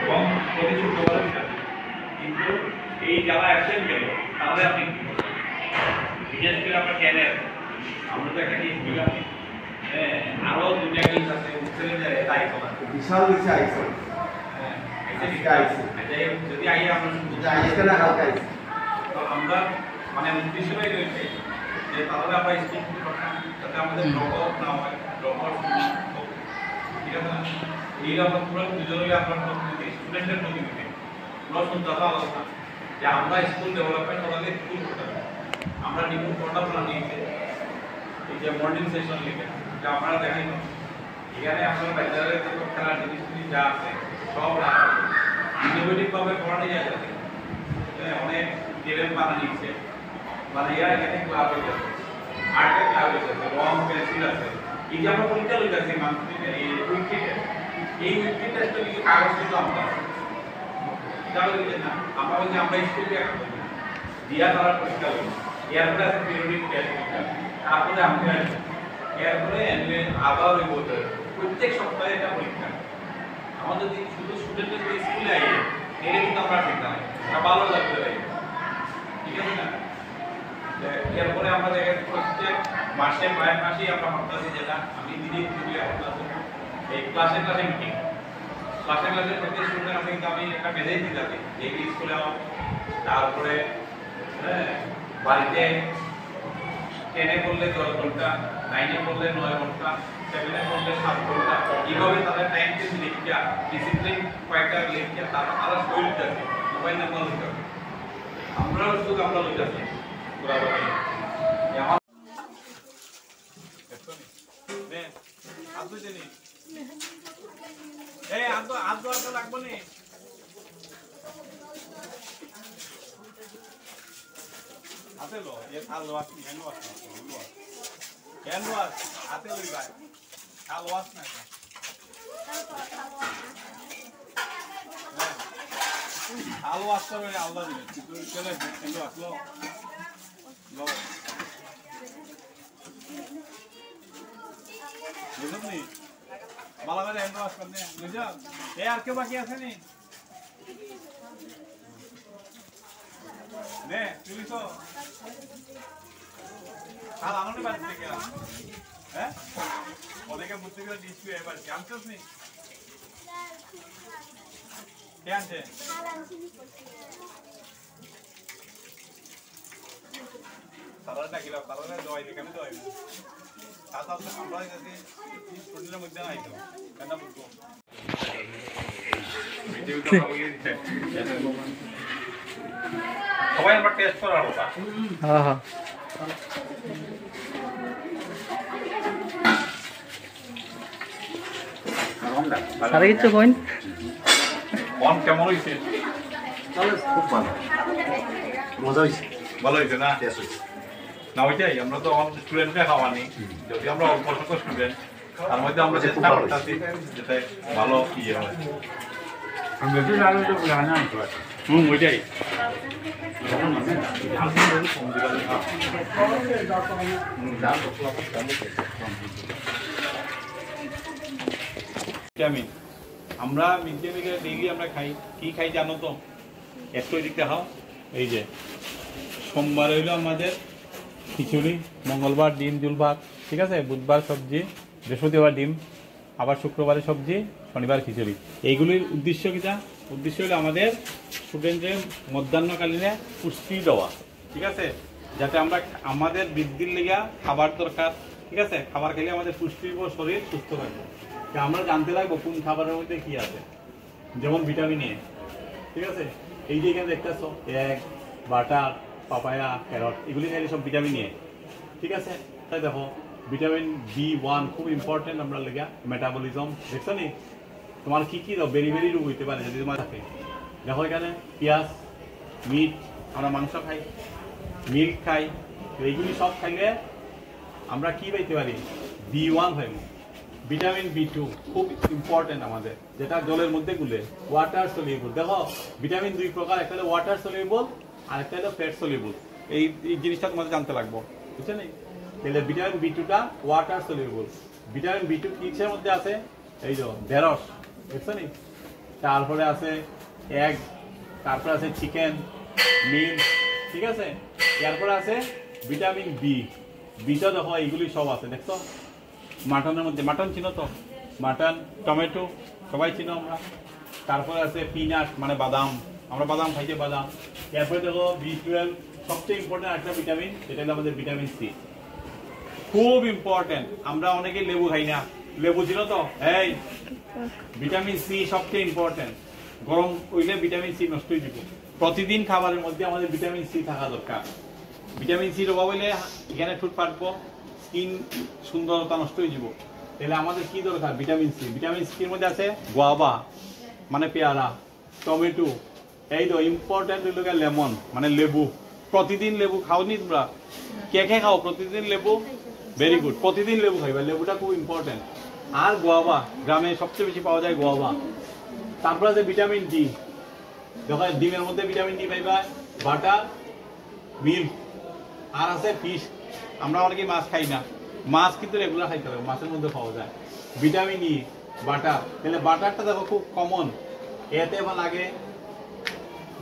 এবং প্রতি শুক্রবার কিন্তু এই যারা অ্যাবসেন্ট গেল তাহলে আপনি বিশেষ করে আপনার ক্যানের আমরা তো একটা কেস পেলাম আরো দুটা কেস আছে উত্তরে যায় তাই করা বিশাল বেশি আইছে যদি আইয়ে আমরা তো আমরা মানে উদ্দেশ্য রয়েছে যে তাহলে আমরা স্কুল যাতে আমাদের ড্রপ আউট না হয় ড্রপ আউট ঠিক আছে না এই আমরা পুরো দুজনে আমরা স্টুডেন্টের প্রতিনিধি প্রশ্ন দাদা আলোচনা যে আমরা স্কুল ডেভেলপমেন্ট আমাদের স্কুল করতে আমরা নিপুণ পড়াশোনা নিয়েছি এই যে মর্নিং সেশন লিখে যা আমরা দেখাই এখানে আপনার বাজারে যে খেলার জিনিসগুলি যা আছে সব ইনোভেটিভ ভাবে পড়ানো যায় যাতে অনেক গেম বানা নিচ্ছে মানে এরা এখানে ক্লাব হয়ে যাচ্ছে আর্টের ক্লাব হয়ে যাচ্ছে রং পেন্সিল আছে এই যে আমরা পরীক্ষা লই যাচ্ছি মান্থলি এই উইকলি টেস্ট লিখে কাগজ কিন্তু আমরা তাহলে না আমরা বলছি আমরা স্কুলে একটা দিয়া তারা পরীক্ষা লই এরপরে আছে পিরিয়ডিক টেস্ট তারপরে আমরা এরপরে আবার ওই বলতে প্রত্যেক সপ্তাহে এটা পরীক্ষা আমাদের যদি শুধু স্টুডেন্টদের যদি স্কুলে আইয়ে এটা কিন্তু আমরা ঠিক না ভালো লাগবে ঠিক আছে না এরপরে আমরা দেখেন প্রত্যেক মাসে প্রায় মাসেই আমরা ভাবতেছি যেটা আমি দিদি এই ক্লাসে মিটিং ক্লাসে প্রত্যেক স্টুডেন্টের কাছে কিন্তু আমি একটা মেসেজ দিতে থাকি যে স্কুলে আমার তারপরে বাড়িতে 10-এ করলে 10 ঘন্টা 9-এ করলে 9 ঘন্টা 7-এ করলে 7 ঘন্টা এইভাবে তাদের টাইম টেবিল লিখিয়া ডিসিপ্লিন কয়েকটা লিখিয়া তারা শৈলী আছে মোবাইল নাম্বার লিখতে হবে আমরাও শুধু আমরা লিখতে লাগবো নি হাতে লো এ থাল ওয়াশ নি হ্যান্ড ওয়াশ হাতে লই ভাই থাল ওয়াশ না থাল ওয়াশ করে আল্লাহ দিলে তুই চলে হ্যান্ড ওয়াশ লো লো বুঝলি মালা করে হ্যান্ড ওয়াশ করতে বুঝছো এ আর কেউ বাকি আছে নি নে তুই তো কাল আনন্দ বাড়তে গেলাম হ্যাঁ ওদেরকে বুঝতে গেলে ডিসপ্লে এবার ক্যান্সাস নি কে আনছে সালাদটা কিলো সালাদে দোয়াই দিকে আমি দোয়াই সাথে আমরা যদি স্টুডেন্টের মধ্যে নাই তো কেন বুঝবো সবাই আমরা টেস্ট করার কথা হ্যাঁ হ্যাঁ সারা কিছু কইন কোন কেমন হইছে খুব ভালো মজা হইছে ভালো হইছে না টেস্ট হইছে না ওইটাই আমরা তো স্টুডেন্টকে খাওয়ানি যদি আমরা অল্প স্বল্প স্টুডেন্ট তার মধ্যে আমরা চেষ্টা করতেছি যাতে ভালো ইয়ে হয় ওইটাই আমরা মিড ডে মিলের ডেইলি আমরা খাই কি খাই জানো তো একটু দিকতে খাও এই যে সোমবার হইলো আমাদের খিচুড়ি মঙ্গলবার ডিম জুল ভাত ঠিক আছে বুধবার সবজি বৃহস্পতিবার ডিম আবার শুক্রবারে সবজি শনিবার খিচুড়ি এইগুলির উদ্দেশ্য কিটা উদ্দেশ্য হলো আমাদের স্টুডেন্টদের মধ্যাহ্নকালীনে পুষ্টি দেওয়া ঠিক আছে যাতে আমরা আমাদের বৃদ্ধির লেগে খাবার দরকার ঠিক আছে খাবার খেলে আমাদের পুষ্টি ও শরীর সুস্থ থাকবে আমরা জানতে লাগবো কোন খাবারের মধ্যে কি আছে যেমন ভিটামিন এ ঠিক আছে এই যে এখানে দেখতেছো এগ বাটার পাপায়া ক্যারট এগুলি খাইলে সব ভিটামিন এ ঠিক আছে তাই দেখো ভিটামিন B1 খুব ইম্পর্টেন্ট আমরা লেগে মেটাবলিজম দেখছো নি তোমার কি কি দাও বেরি বেরি রোগ হইতে পারে যদি তোমার থাকে দেখো এখানে পেঁয়াজ মিট আমরা মাংস খাই মিল্ক খাই এইগুলি সব খাইলে আমরা কি পাইতে পারি B1 হয় ভিটামিন B2 খুব ইম্পর্টেন্ট আমাদের যেটা জলের মধ্যে গুলে ওয়াটার সলিউবল দেখো ভিটামিন দুই প্রকার একটা হলো ওয়াটার সলিউবল আর একটা হলো ফ্যাট সলিউবল এই জিনিসটা তোমাদের জানতে লাগবে বুঝছেন তাহলে ভিটামিন B2টা ওয়াটার সলিউবল ভিটামিন B2 কিসের মধ্যে আছে এই যে ঢেঁড়স দেখছেন তারপরে আছে এগ, তারপরে আছে চিকেন, মিল, ঠিক আছে। এরপরে আছে ভিটামিন বি, বিটা দেখো এইগুলি সব আছে, দেখছো। মাটনের মধ্যে, মাটন চিনো তো, মাটন, টমেটো সবাই চিনো আমরা। তারপরে আছে পিনাট মানে বাদাম, আমরা বাদাম খাইতে বাদাম। এরপরে দেখো B12, সবচেয়ে ইম্পর্টেন্ট একটা ভিটামিন, সেটা হলো আমাদের ভিটামিন সি, খুব ইম্পর্টেন্ট। আমরা অনেকে লেবু খাই না, লেবু ছিল তো, এই ভিটামিন সি সবচেয়ে ইম্পর্টেন্ট। গরম হইলে ভিটামিন সি নষ্ট হয়ে যাবে। প্রতিদিন খাবারের মধ্যে আমাদের ভিটামিন সি থাকা দরকার। ভিটামিন সির অভাব হইলে এখানে ঠোঁট ফাটবো, স্কিন সুন্দরতা নষ্ট হয়ে যাব। তাহলে আমাদের কি দরকার? Vitamin C. ভিটামিন সির মধ্যে আছে গোয়াবা মানে পেয়ারা, টমেটো, এই তো ইম্পর্টেন্ট হইল লেমন মানে লেবু। প্রতিদিন লেবু খাওনি তোমরা? কে কে খাও প্রতিদিন লেবু? ভেরি গুড, প্রতিদিন লেবু খাইবা, লেবুটা খুব ইম্পর্টেন্ট। আর গোয়াবা, গ্রামে সবচেয়ে বেশি পাওয়া যায় গোয়াবা। তারপরে আছে ভিটামিন ডি, দেখো ডিমের মধ্যে ভিটামিন ডি পাইবা, বাটার, মিল্ক। আর আছে ফিশ, আমরা অনেকে মাছ খাই না, মাছ কিন্তু রেগুলার খাইতে হবে, মাছের মধ্যে পাওয়া যায় ভিটামিন ই, বাটার। তাহলে বাটারটা দেখো খুব কমন, এতে লাগে,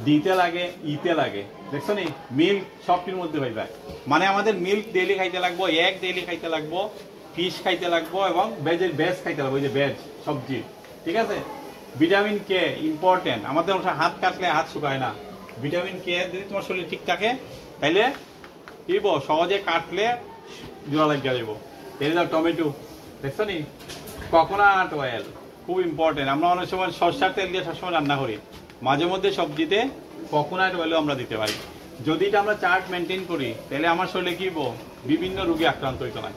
ডিতে লাগে, ইতে লাগে, দেখছো নি। মিল্ক সবটির মধ্যে পাইবা, মানে আমাদের মিল্ক ডেইলি খাইতে লাগবো, এগ ডেইলি খাইতে লাগবো, ফিশ খাইতে লাগবো, এবং ভেজের ভেজ খাইতে লাগবো, ওই যে ভেজ সবজি, ঠিক আছে। ভিটামিন কে ইম্পর্টেন্ট, আমাদের হাত কাটলে হাত শুকায় না। ভিটামিন কে যদি তোমার শরীর ঠিক থাকে তাইলে কি সহজে কাটলে জোড়া লাগিয়ে দেবো। এই দাও টমেটো, দেখছো নি। কোকোনাট অয়েল খুব ইম্পর্টেন্ট, আমরা অনেক সময় সরষার তেল দিয়ে সবসময় রান্না করি, মাঝে মধ্যে সবজিতে কোকোনাট অয়েলও আমরা দিতে পারি। যদি এটা আমরা চার্ট মেনটেন করি তাহলে আমার শরীরে কি বিভিন্ন রোগে আক্রান্ত হইতে না,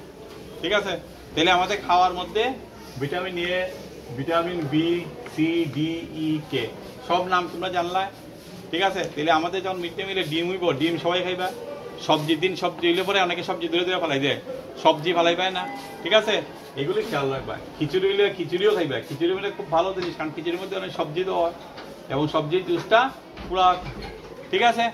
ঠিক আছে। তাহলে আমাদের খাওয়ার মধ্যে vitamin A, vitamin B, C, D, E, K সব নাম তোমরা জানলা, ঠিক আছে। তাহলে আমাদের যখন মিড ডে মিলে ডিম হইব, ডিম সবাই খাইবা। সবজির দিন সবজি হইলে পরে অনেকে সবজি ধরে ধরে ফেলাই দেয়, সবজি ফেলাই পায় না, ঠিক আছে। এগুলি খেয়াল রাখবা। খিচুড়ি হইলে খিচুড়িও খাইবা, খিচুড়ি হইলে খুব ভালো জিনিস, কারণ খিচুড়ির মধ্যে অনেক সবজি দেওয়া হয় এবং সবজির জুসটা পুরা, ঠিক আছে।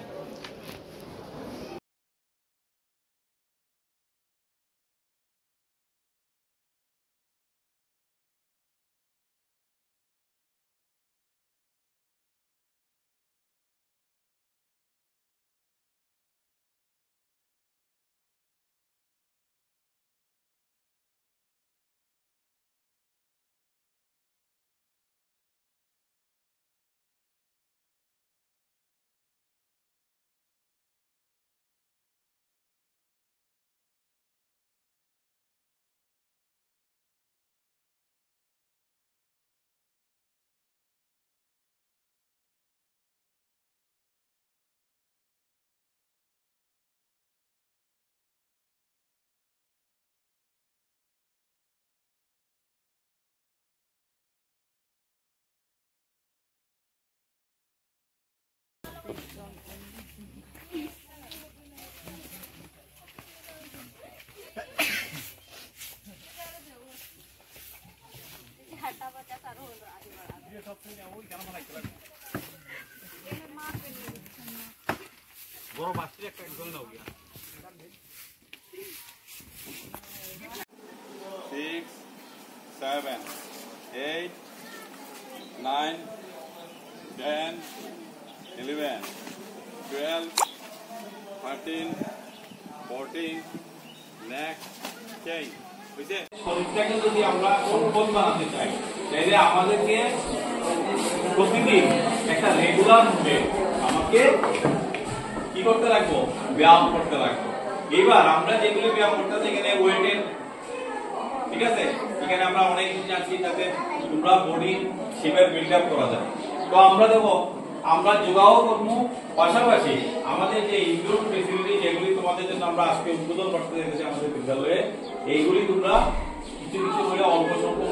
বড় বাস্তির একটা একজন নাও গিয়া 6 7 8 9 10 11 12 13 14 next change বুঝছে। শরীরটাকে যদি আমরা সম্পদ বানাতে চাই তাহলে আমাদেরকে প্রতিদিন একটা রেগুলার ভাবে আমাকে কি করতে লাগবো? ব্যায়াম করতে লাগবো। এবার আমরা যেগুলি ব্যায়াম করতেছি এখানে ওয়েটের, ঠিক আছে, এখানে আমরা অনেক কিছু জানছি যাতে তোমরা বডি শেপের বিল্ড আপ করা যায়। তো আমরা দেখো আমরা যোগাও করবো, পাশাপাশি আমাদের যে ইনডোর ফেসিলিটি যেগুলি তোমাদের জন্য আমরা আজকে উদ্বোধন করতে যাচ্ছি আমাদের বিদ্যালয়ে, এইগুলি তোমরা কিছু কিছু করে অল্প সংখ্যক